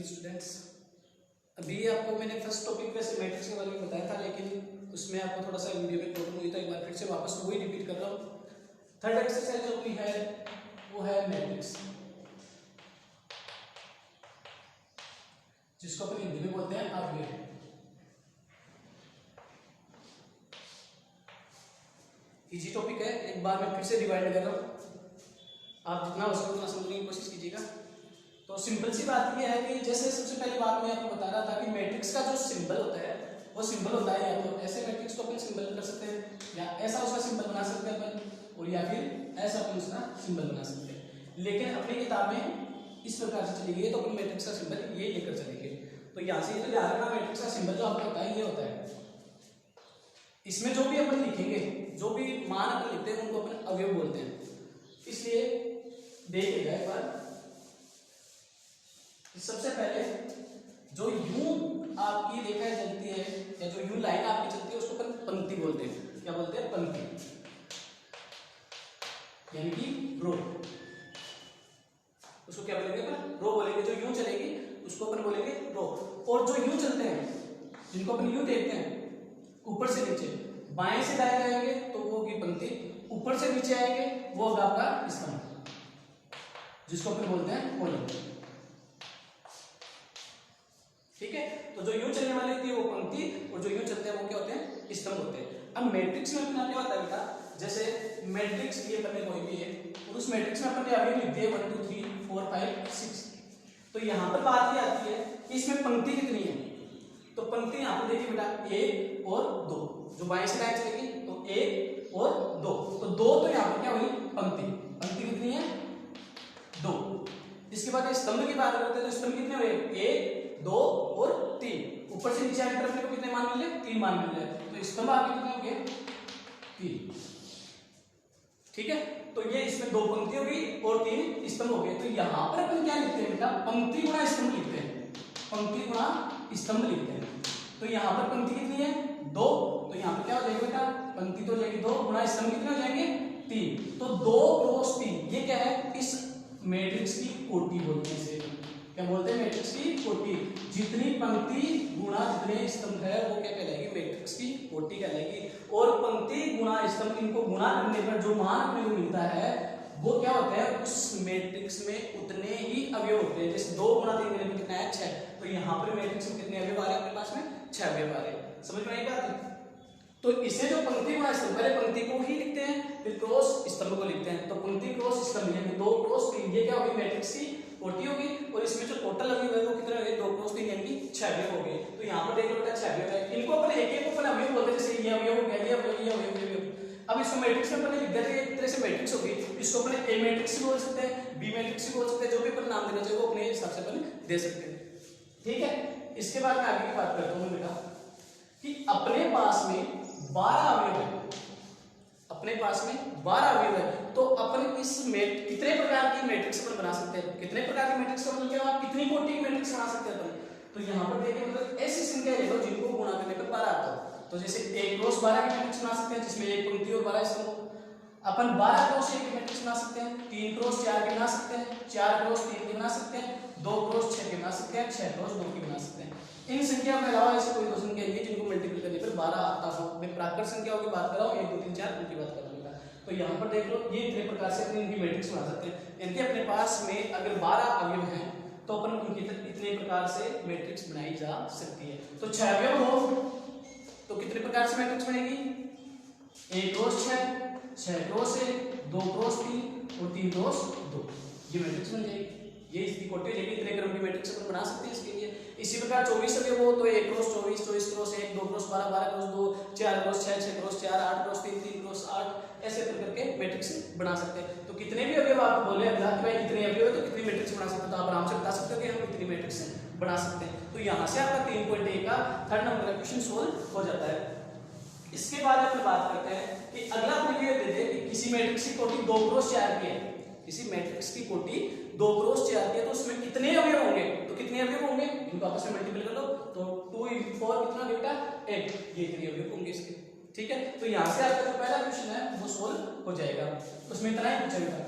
Students, अभी आपको मैंने फर्स्ट टॉपिक वैसे मैट्रिक्स के बारे में बताया था, लेकिन उसमें आपको थोड़ा सा वीडियो में प्रॉब्लम हुई तो एक बार फिर से वापस वही रिपीट कर रहा हूँ। थर्ड एक्सरसाइज जो भी है वो है मैट्रिक्स, जिसको अपन हिंदी में बोलते हैं अवयव। इजी टॉपिक है, एक बार मैं फिर से डिवाइड कर रहा हूँ, आप जितना हो सके उतना समझने की कोशिश कीजिएगा। तो सिंपल सी बात यह है कि जैसे सबसे पहली बात मैं आपको बता रहा था कि मैट्रिक्स का जो सिंबल होता है वो सिंबल होता है या तो ऐसे मैट्रिक्स को अपन सिंबल कर सकते हैं, या ऐसा उसका सिंबल बना सकते हैं अपन, और या फिर ऐसा अपन उसका सिंबल बना सकते हैं। लेकिन अपनी किताब में इस प्रकार से चली गई तो अपन मैट्रिक्स का सिंबल ये लेकर चलेंगे। तो यहाँ से तो ध्यान रखना, मैट्रिक्स का सिंबल जो आपको होता है ये होता है, इसमें जो भी अपन लिखेंगे, जो भी मान अपन लिखते हैं उनको अपन अवयव बोलते हैं। इसलिए देखिएगा एक बार, सबसे पहले जो यूं आपकी रेखा चलती है या जो यूं लाइन आपकी चलती है उसको अपन पंक्ति बोलते हैं। क्या बोलते हैं? पंक्ति, यानी कि रो। उसको क्या बोलेंगे अपन? रो बोलेंगे। जो यूं चलेगी उसको अपन बोलेंगे रो। और जो यूं चलते हैं, जिनको अपन यूं देखते हैं ऊपर से नीचे, बाएं से दाएं जाएंगे तो वो होगी पंक्ति, ऊपर से नीचे आएंगे वो होगा आपका स्तंभ, जिसको अपन बोलते हैं कॉलम। ठीक है, तो जो यूं चलने वाली होती है वो पंक्ति, और जो यूं चलते हैं वो क्या होते हैं? स्तंभ होते हैं। अब मैट्रिक्स में अपना क्या होता है बेटा, जैसे मैट्रिक्स ये अपने कोई भी है और उस मैट्रिक्स में अपन अभी लिख दिए 1 2 3 4 5 6। तो यहाँ पर बात ये आती है कि इसमें पंक्ति कितनी है। तो पंक्ति यहाँ पर देखिए बेटा 1 और 2, जो बाएं से दाएं चलेगी तो 1 और 2, तो 2 तो यहाँ पर क्या हुई? पंक्ति। पंक्ति कितनी है? 2। इसके बाद स्तंभ की बात करते हैं तो स्तंभ कितने हुए? 1 2 और 3। ऊपर से नीचे आने तरफ को कितने मान मिल रहे? 3 मान मिल रहे। तो स्तंभ आपके कितने हो गए? 3। ठीक है, तो ये इसमें 2 पंक्ति होगी और 3 स्तंभ हो गए। तो यहाँ पर अपन क्या लिखते हैं बेटा? पंक्ति गुणा स्तंभ लिखते हैं। पंक्ति गुणा स्तंभ लिखते हैं। तो यहाँ पर पंक्ति कितनी है? 2। तो यहाँ पर क्या हो जाएगा बेटा? पंक्ति तो हो जाएगी 2 गुणा स्तंभ कितने हो जाएंगे? 3। तो 2 क्रॉस 3 ये क्या है? इस मैट्रिक्स की कोटि बोलते हैं इसे। क्या बोलते हैं? मैट्रिक्स की कोटि। जितनी पंक्ति गुणा जितने स्तंभ है वो क्या कहलाएगी? मैट्रिक्स की कोटि कहलाएगी। और पंक्ति गुणा स्तंभ, इनको गुणा करने पर जो मान अपने को मिलता है वो क्या होता है? उस मैट्रिक्स में उतने ही अवयव होते हैं। जैसे 2 गुणा 3 मिलकर कितना है? 6। तो यहाँ पर मैट्रिक्स में कितने अवयव आ रहे हैं अपने पास में? 6 अवयव आ रहे हैं। समझ में आई बात? तो इसे जो पंक्ति गुणा स्तंभ, पहले पंक्ति को ही लिखते हैं फिर क्रॉस स्तंभ को लिखते हैं। तो पंक्ति क्रॉस स्तंभ यानी 2 क्रॉस 3 ये क्या होगी? मैट्रिक्स की कोटि होगी। और इसमें जो टोटल अवयव है वो कितने हो गए? 2 क्रॉस 3 यानी कि 6 अवयव हो गए। तो यहाँ पर देख लो बेटा 6 अवयव है। इनको अपन एक एक अपन अवयव बोलते हैं, जैसे ये अवयव हो गया, ये अवयव, ये अवयव, ये अवयव। अब इसको मैट्रिक्स में अपन लिख देते हैं, एक तरह से मैट्रिक्स होगी। इसको अपन ए मैट्रिक्स भी बोल सकते हैं, बी मैट्रिक्स भी बोल सकते हैं, जो भी अपन नाम देना चाहिए वो अपने हिसाब से अपन दे सकते हैं। ठीक है, इसके बाद मैं आगे की बात करता हूँ बेटा कि अपने पास में 12 अवयव है। अपने पास में 12 अवयव है, तो अपन इस कितने प्रकार की मैट्रिक्स अपन बना सकते हैं? कितने प्रकार की मैट्रिक्स का मतलब क्या हुआ? कितनी कोटि की मैट्रिक्स बना सकते हैं अपन? तो यहाँ पर देखिए, मतलब ऐसी संख्या ले लो जिनको गुणा करने पर 12 आता हो। तो जैसे 1 क्रॉस 12 की मैट्रिक्स बना सकते हैं, जिसमें एक पंक्ति और 12 स्तंभ हो। अपन 12 क्रॉस 1 की मैट्रिक्स बना सकते हैं, 3 क्रॉस 4 की बना सकते हैं, 4 क्रॉस 3 की बना सकते हैं, 2 क्रॉस 6 की बना सकते हैं, 6 क्रॉस 2 की बना सकते हैं। इन संख्या के अलावा ऐसे कोई 2 संख्या नहीं है जिनको मल्टीपल करने पर 12 आता हो। मैं प्राकृत संख्याओं की बात कर रहा हूँ, 1 2 3 4 उनकी बात कर रहा हूँ। तो यहाँ पर देख लो, ये इतने प्रकार से अपन इनकी मैट्रिक्स बना सकते हैं। यदि अपने पास में अगर 12 अवयव हैं तो अपन उनकी इतने प्रकार से मैट्रिक्स बनाई जा सकती है। तो 6 अवयव हो तो कितने प्रकार से मैट्रिक्स बनेगी? 1 क्रॉस 6, 6 क्रॉस 1, 2 क्रॉस 3 और 3 क्रॉस 2, ये मैट्रिक्स बन जाएगी। ये इसकी कोटि हो जाएगी। इतने क्रम की मैट्रिक्स अपन बना सकते हैं इसके लिए। इसी प्रकार 24 अवयव हो तो 1 cross 24, 24 cross 1, 2 cross 12, 12 cross 2, 4 cross 6, 6 cross 4, 8 cross 3, 3 cross 8, ऐसे करके मैट्रिक्स बना सकते हैं। तो कितने भी अवयव आप बोले कि भाई इतने अवयव है तो कितनी मैट्रिक्स बना सकते हो, तो आप आराम से बता सकते हो कि हम इतनी मैट्रिक्स बना सकते हैं। तो यहाँ से आपका 3.1 का 3rd नंबर का क्वेश्चन सोल्व हो जाता है। इसके बाद अपन बात करते हैं कि अगला अपन ये दे दे कि किसी मैट्रिक्स की कोटि 2 क्रॉस 4 की है। किसी मैट्रिक्स की कोटि 2 क्रॉस 4 की है तो उसमें कितने अवयव होंगे? तो कितने अवयव होंगे? इनको आपस में मल्टीपल कर लो तो 2 × 4 कितना बेटा? 8। ये इतने अवयव होंगे इसके। ठीक है, तो यहाँ से आपका जो पहला क्वेश्चन है वो सोल्व हो जाएगा। उसमें इतना ही पूछा गया।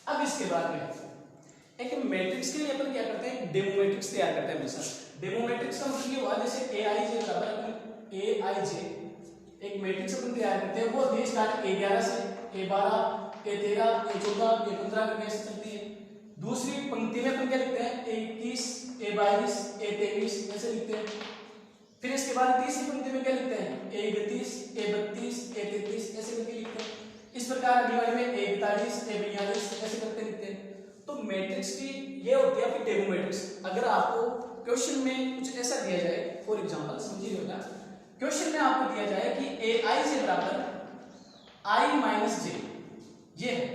अब इसके बाद में एक मैट्रिक्स के लिए अपन क्या करते हैं, डेमो मैट्रिक्स तैयार करते हैं हमेशा। डेमो मैट्रिक्स का मतलब ये हुआ जैसे ए आई जे बराबर अपन ए आई जे एक मैट्रिक्स अपन तैयार करते हैं, वो होती है स्टार्ट ए11 से ए12 ए13 ए14 ए15 करके ऐसे चलती है। दूसरी पंक्ति में अपन क्या लिखते हैं ए21 ए22 ए23 ऐसे लिखते हैं। फिर इसके बाद तीसरी पंक्ति में क्या लिखते हैं ए31 ए32 ए33 ऐसे करके लिखते हैं। इस प्रकार अगली वाले में ए41 ए42 ऐसे करके लिखते हैं। तो मैट्रिक्स की ये होती है आपकी डेमो मैट्रिक्स। अगर आपको क्वेश्चन में कुछ ऐसा दिया जाए, फॉर एग्जांपल समझिएगा, क्वेश्चन में आपको दिया जाए कि ए आई जे बराबर आई माइनस जे ये है,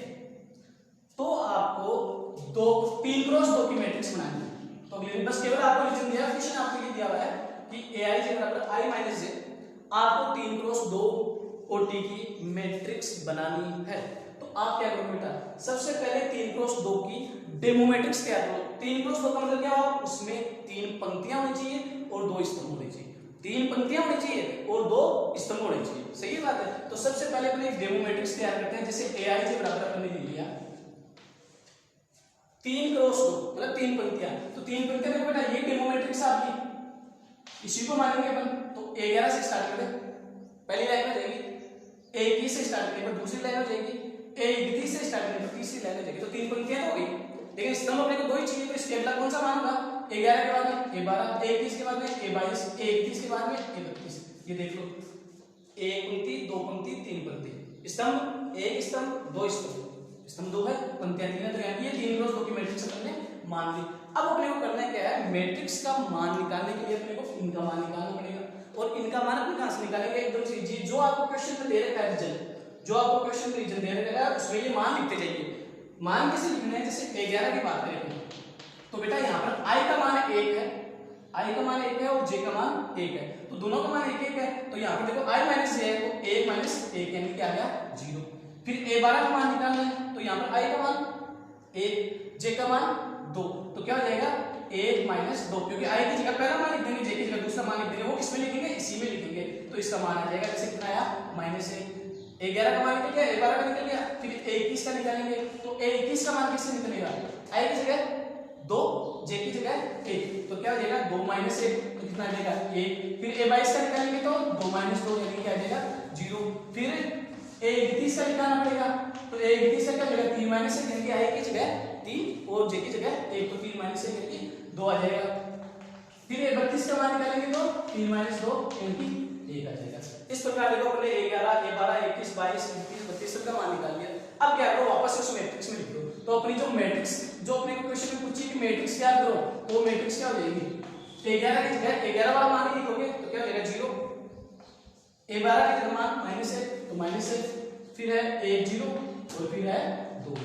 तो आपको 3 क्रॉस 2 की मैट्रिक्स बनानी है। तो अगले बस केवल आपको रीजन दिया, क्वेश्चन आपको ये दिया हुआ है कि ए आई जे बराबर आई माइनस जे, आपको 3 क्रॉस 2 ओटी की मैट्रिक्स बनानी है। तो आप क्या करोगे बेटा, सबसे पहले 3 क्रॉस 2 की डेमो मैट्रिक्स तैयार करो। 3 क्रॉस 2 का मतलब क्या हुआ, उसमें 3 पंक्तियां होनी चाहिए और 2 स्तंभ होने चाहिए। 3 पंक्तियां होनी चाहिए और 2 स्तंभ होने चाहिए, सही बात है। तो सबसे पहले अपन एक डेमो मैट्रिक्स तैयार करते हैं। जैसे ए आई जे बराबर अपन ने लिया 3 क्रॉस 2 मतलब 3 पंक्तियां, तो 3 पंक्तियां देखो बेटा ये डेमो मैट्रिक्स आपकी, इसी को मानेंगे अपन। तो ए11 से स्टार्ट करें, पहली लाइन में जाएगी, ए21 से स्टार्ट करेंगे दूसरी लाइन में जाएगी, ए31 से स्टार्ट करेंगे तीसरी लाइन में जाएगी। तो 3 पंक्तियां हो गई, लेकिन स्तंभ अपने को 2 ही चाहिए। तो इसके अगला कौन सा मान होगा, ए11 के बाद में ए12, ए21 के बाद में ए22, ए31 के बाद में ए32। ये देख लो, एक पंक्ति 2 पंक्ति 3 पंक्ति, स्तंभ 1 स्तंभ 2 स्तंभ, स्तंभ 2 है पंक्तियां 3 है। तो यानी ये 3 क्रॉस 2 की मैट्रिक्स अपन ने मान ली। अब अपने को करना क्या है, मैट्रिक्स का मान निकालने के लिए अपने को इनका मान निकालना पड़ेगा। और इनका मान अपन कहां से निकालेंगे, एकदम से जी जो आपको क्वेश्चन में दे रखा है रीजन, जो आपको क्वेश्चन में रीजन दे रखा है उसमें ये मान लिखते जाइए। मान कैसे लिखना है, जैसे ए11 की बात करें तो बेटा यहाँ पर आई का मान 1 है, आई का मान 1 है और जे का मान 1 है, तो दोनों का मान 1 है। तो यहाँ पे देखो आई माइनस जे है तो 1 माइनस 1 यानी क्या आ गया 0। फिर ए12 का मान निकालना है, तो यहाँ पर आई का मान 1 जे का मान 2, तो क्या हो जाएगा 1 माइनस 2, क्योंकि आई की जगह पहला मान लिख देंगे, जे की जगह दूसरा मान लिख देंगे, वो किसमें लिखेंगे इसी में लिखेंगे। तो इसका मान आ जाएगा जैसे कितना आया -1। ए11 का मान निकल गया, ए12 का निकल गया, फिर ए21 का निकालेंगे। तो ए21 का मान किससे निकलेगा, आई की जगह 2 जे की जगह 1, तो क्या हो जाएगा 2 माइनस 1, तो कितना आ जाएगा 1। फिर ए22 का निकालेंगे तो 2 माइनस 2 यानी क्या आ जाएगा 0। फिर ए31 का निकालना पड़ेगा, तो ए31 का क्या हो जाएगा 3 माइनस 1 यानी आई की जगह 3 और जे की जगह 1, तो 3 माइनस 1 यानी 2 आ जाएगा। फिर ए32 का मान निकालेंगे तो 3 माइनस 2 यानी 1 आ जाएगा। इस प्रकार देखो अपने ए11 ए12 21 22 23 32 सबका मान निकाल लिया। अब क्या करो, वापस उस मैट्रिक्स में लिख दो। तो अपनी जो मैट्रिक्स जो अपने को क्वेश्चन में पूछी कि मैट्रिक्स क्या करो, तो मैट्रिक्स क्या हो जाएगी, ए11 की जगह 11 वाला मान ही लिखोगे तो क्या हो जाएगा 0, ए12 की जगह मान -1 तो -1, फिर है 1 0 और फिर है 2।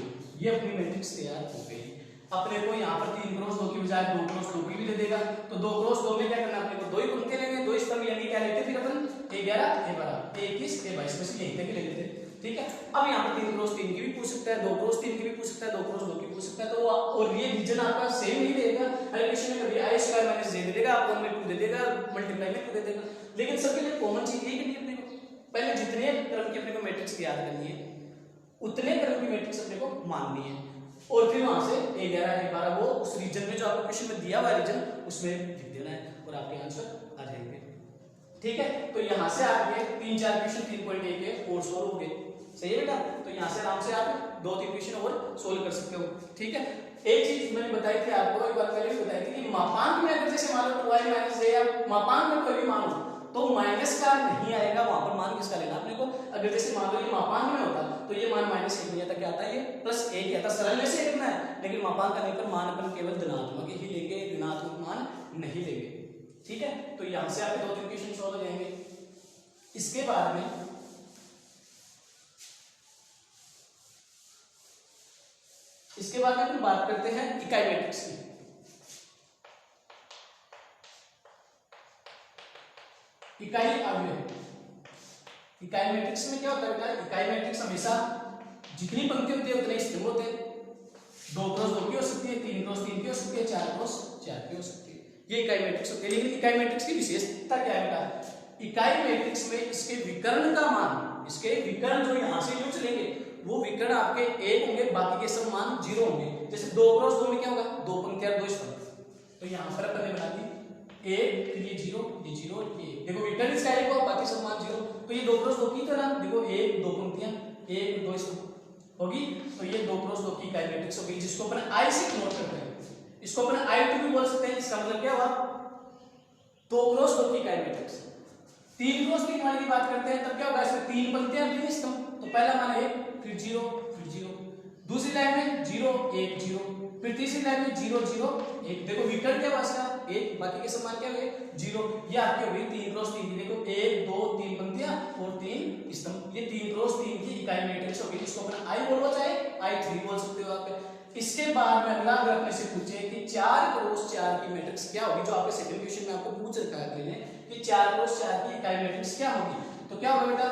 ये अपनी मैट्रिक्स तैयार हो गई। अपने को यहाँ पर 3 क्रॉस 2 की बजाय 2 क्रॉस 2 की भी दे देगा। तो 2 क्रॉस 2 में क्या करना, अपने को 2 ही पंक्तियां लेंगे, 2 स्तंभ यानी क्या लेते फिर अपन ए11 ए12 ए21 ए22 बस यही तक ले लेते, ठीक है। अब यहाँ पर 3 क्रॉस 3 की भी पूछ सकता है, 2 क्रॉस 3 की भी पूछ सकता है, 2 क्रॉस 2 की पूछ सकता है। तो और ये रीजन आपका सेम नहीं देगा, एलोकेशन में कभी आई स्क्वायर माइनस जे दे देगा, आपको 1/2 दे देगा, मल्टीप्लाई में 2 दे देगा। लेकिन सबके लिए कॉमन चीज यही करनी है अपने को, पहले जितने क्रम की अपने को मैट्रिक्स याद करनी है उतने क्रम की मैट्रिक्स अपने को माननी है, और फिर वहां से ए11 ए12 वो उस रीजन में जो आपको क्वेश्चन में दिया हुआ रीजन उसमें लिख देना है और आपके आंसर आ जाएंगे, ठीक है। तो यहां से आपके 3-4 क्वेश्चन 3.1 के और सोल्व हो गए, सही है बेटा। तो यहां से आराम से आप 2-3 क्वेश्चन और सोल्व कर सकते हो, ठीक है। एक चीज मैंने बताई थी आपको, एक बार पहले भी बताई थी कि मापांक में अगर जैसे मान लो 2i माइनस जे या मापांक में कोई भी मान हो तो माइनस का नहीं आएगा, वहां पर मान किसका लेना अपने को। अगर जैसे मान लो ये मापांक में होता तो ये मान -1 नहीं आता, क्या आता है ये +1 आता, सरल से करना है। लेकिन मापांक का लेकर मान अपन केवल धनात्मक ही लेंगे, ऋणात्मक मान नहीं लेंगे, ठीक है। तो यहां से आपके 2-3 क्वेश्चन सॉल्व हो जाएंगे। इसके बाद में अपन बात करते हैं इकाई मैट्रिक्स की। इकाई अवयव, इकाई मैट्रिक्स में क्या होता है बेटा, इकाई मैट्रिक्स हमेशा जितनी पंक्ति होती है उतने स्तंभ होते हैं। 2 क्रॉस 2 की हो सकती है, 3 क्रॉस 3 की हो सकती है, 4 क्रॉस 4 की हो सकती है, ये इकाई मैट्रिक्स होती है। लेकिन इकाई मैट्रिक्स की विशेषता क्या है बेटा, इकाई मैट्रिक्स में इसके विकर्ण का मान, इसके विकर्ण जो यहां से जो चलेंगे वो विकर्ण आपके एक होंगे, बाकी के सब मान 0 होंगे। जैसे 2 क्रॉस 2 में क्या होगा, 2 पंक्तियां 2 स्तंभ। तो यहाँ पर अपन ने बना दी 1, फिर ये 0, ये 0, ये देखो विकर्ण इसका 1 होगा, बाकी सब मान 0। तो ये 2 क्रॉस 2 की तरह देखो 1, 2 पंक्तियां 1, 2 स्तंभ होगी। तो ये 2 क्रॉस 2 की इकाई मैट्रिक्स होगी, जिसको अपन I से नोट करते हैं। इसको अपन I2 भी बोल सकते हैं। इसका मतलब क्या हुआ, 2 क्रॉस 2 की इकाई मैट्रिक्स। 3 क्रॉस 3 वाली की बात करते हैं तब क्या होगा, इसमें 3 पंक्तियां 3 स्तंभ। तो पहला मान 1, फिर 0, फिर 0, दूसरी लाइन में 0, 1, 0, फिर तीसरी लाइन में 0, 0, 1। देखो विकर्ण क्या हुआ इसका 1, बाकी के सब मान क्या हुए 0। ये आपके हो गई 3 क्रॉस 3 की, देखो 1, 2, 3 पंक्तियां और 3 स्तंभ। ये 3 क्रॉस 3 की इकाई मैट्रिक्स होगी, जिसको अपन I बोलो चाहे I3 बोल सकते हो आप। इसके बाद में अगला अगर अपने से पूछे कि 4 क्रॉस 4 की मैट्रिक्स क्या होगी, जो आपके सेकंड क्वेश्चन में आपको पूछ रखा है मैंने कि 4 क्रॉस 4 की इकाई मैट्रिक्स क्या होगी, तो क्या होगा बेटा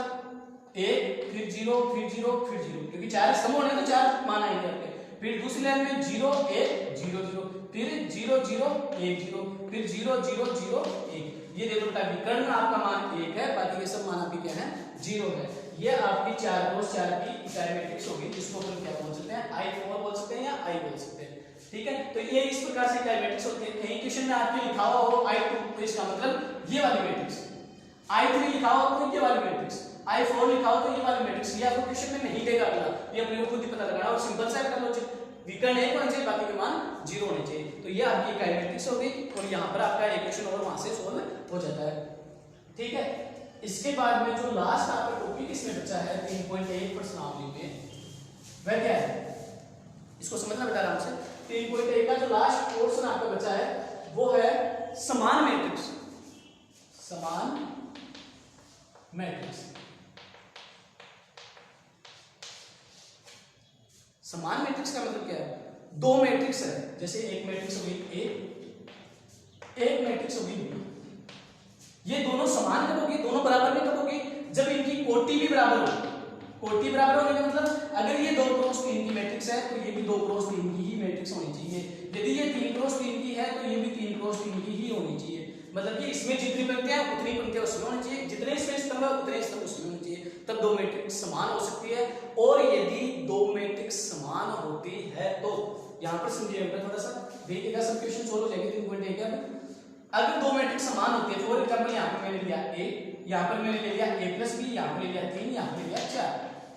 1, फिर 0, फिर 0, फिर 0, क्योंकि 4 स्तंभ होने तो 4 मान आएंगे आपके। फिर दूसरी लाइन में 0, 1, 0, 0, फिर 0, 0, 1, 0, फिर 0, 0, 0, 1। ये देखो बेटा विकर्ण में आपका मान 1 है, बाकी के सब मान आपके क्या है 0 है। ये आपकी 4 क्रॉस 4 की इकाई मैट्रिक्स होगी, जिसको अपन क्या बोल सकते हैं I4 बोल सकते हैं या I बोल सकते हैं। ठीक है, तो ये इस प्रकार से इकाई मैट्रिक्स होती है। कहीं क्वेश्चन में आपके लिखा हुआ हो I2, तो इसका मतलब ये वाली मैट्रिक्स। I3 लिखा हो तो ये वाली मैट्रिक्स, I4 लिखा हो तो ये वाली मैट्रिक्स। ये आपको क्वेश्चन में नहीं देगा अगला, ये अपने को खुद ही पता लगाना। और सिंपल सा कर लो, विकर्ण 1 होना चाहिए, बाकी के मान 0 होने चाहिए। तो ये आपकी इकाई मैट्रिक्स हो गई, और यहाँ पर आपका एक क्वेश्चन और वहां से सोल्व हो जाता है। ठीक है, इसके बाद में जो लास्ट आपका टॉपिक इसमें बचा है 3.1 प्रश्नावली में, वह क्या है, इसको समझना बेटा आराम से। 3.1 का जो लास्ट पोर्शन आपका बचा है वो है समान मैट्रिक्स। समान मैट्रिक्स, समान मैट्रिक्स का मतलब क्या है, दो मैट्रिक्स है, जैसे एक मैट्रिक्स होगी A, एक मैट्रिक्स होगी B। ये दोनों समान कब होगी, दोनों बराबर में कब होगी, जब इनकी कोटि भी बराबर हो। कोटि बराबर होने का मतलब अगर ये 2 क्रॉस 3 की मैट्रिक्स है तो ये भी 2 क्रॉस 3 की ही मैट्रिक्स होनी चाहिए। यदि ये 3 क्रॉस 3 की है तो ये भी 3 क्रॉस 3 की ही होनी चाहिए। मतलब कि इसमें जितनी पंक्तियां उतनी पंक्तियां उसमें होनी चाहिए, जितने इसमें स्तंभ है उतने स्तंभ उसमें होने चाहिए, तब 2 मैट्रिक्स समान हो सकती है। और यदि 2 मैट्रिक्स समान होती है तो यहाँ पर समझिएगा थोड़ा सा, देखिएगा सब क्वेश्चन सोल्व हो जाएंगे 3.1 का। अगर 2 मैट्रिक्स समान होती है, फॉर एग्जांपल यहाँ पर मैंने लिया A, यहाँ पर मैंने ले लिया A+B, यहाँ पर ले लिया 3, यहाँ पर ले लिया 4,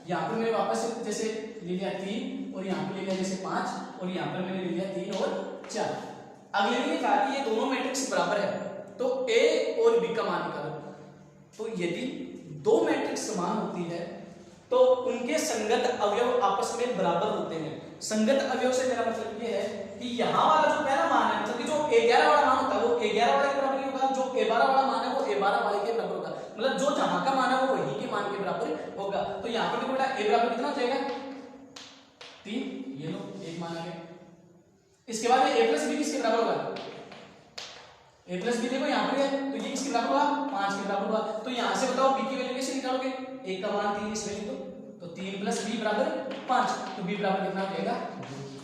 यहाँ पर मैंने वापस जैसे ले लिया 3 और यहाँ पर ले लिया जैसे 5 और यहाँ पर मैंने ले लिया 3 और 4। अगले ने कहा कि ये दोनों मैट्रिक्स बराबर है तो A और B का मान निकालो। तो यदि 2 मैट्रिक्स समान होती है तो उनके संगत अवयव आपस में बराबर होते हैं। संगत अवयव से मेरा मतलब ये है कि यहाँ वाला जो पहला मान है, मतलब कि जो A11 वाला मान होता है वो A11 वाले के बराबर ही होगा, जो A12 वाला मान है वो A12 वाले के बराबर होगा। मतलब जो जहां का मान है वो वही के मान के बराबर होगा। तो यहाँ पर देखो बेटा A बराबर कितना हो जाएगा 3, ये लो एक मान आ गया। इसके बाद A+B किसके बराबर होगा, A+B देखो यहाँ पर है तो ये किसके बराबर होगा 5 के बराबर होगा। तो यहाँ से बताओ B की वैल्यू कैसे निकालोगे, A का मान 3 इसमें लिख दो तो 3 + B बराबर 5, तो B बराबर कितना हो जाएगा,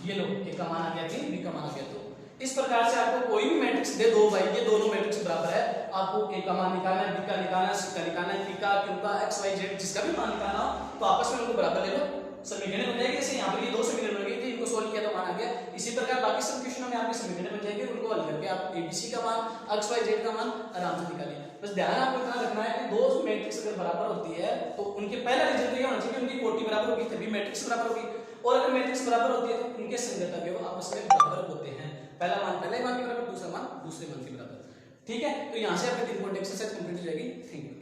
ये लो A का मान आ गया 3, B का मान आ गया 2। इस प्रकार से आपको कोई भी मैट्रिक्स दे दो भाई, ये दोनों मैट्रिक्स बराबर है, आपको A का मान निकालना है, B का निकालना है, C का निकालना है, P का, Q का, X Y Z जिसका भी मान निकालना हो तो आपस में उनको बराबर ले लो, समीकरण बन जाएगी। जैसे यहाँ पर ये 2 समीकरण बन गए थे, इनको सोल्व किया तो मान आ गया। इसी प्रकार बाकी सब क्वेश्चनों में आपके समीकरण बन जाएंगे, उनको हल करके आप ABC का मान, X Y Z का मान आराम से निकालिए। बस ध्यान आपको इतना रखना है कि 2 मैट्रिक्स अगर बराबर होती है तो उनके पहला रिजल्ट ये होना चाहिए कि उनकी कोटि बराबर होगी तभी मैट्रिक्स बराबर होगी, और अगर मैट्रिक्स बराबर होती है तो उनके संगत अवयव आपस में बराबर होते हैं। पहला मान पहले मान के बराबर, दूसरा मान दूसरे मान के बराबर। ठीक है, तो यहाँ से आपकी 3 पॉइंट एक्सरसाइज कंप्लीट हो जाएगी। Thank you.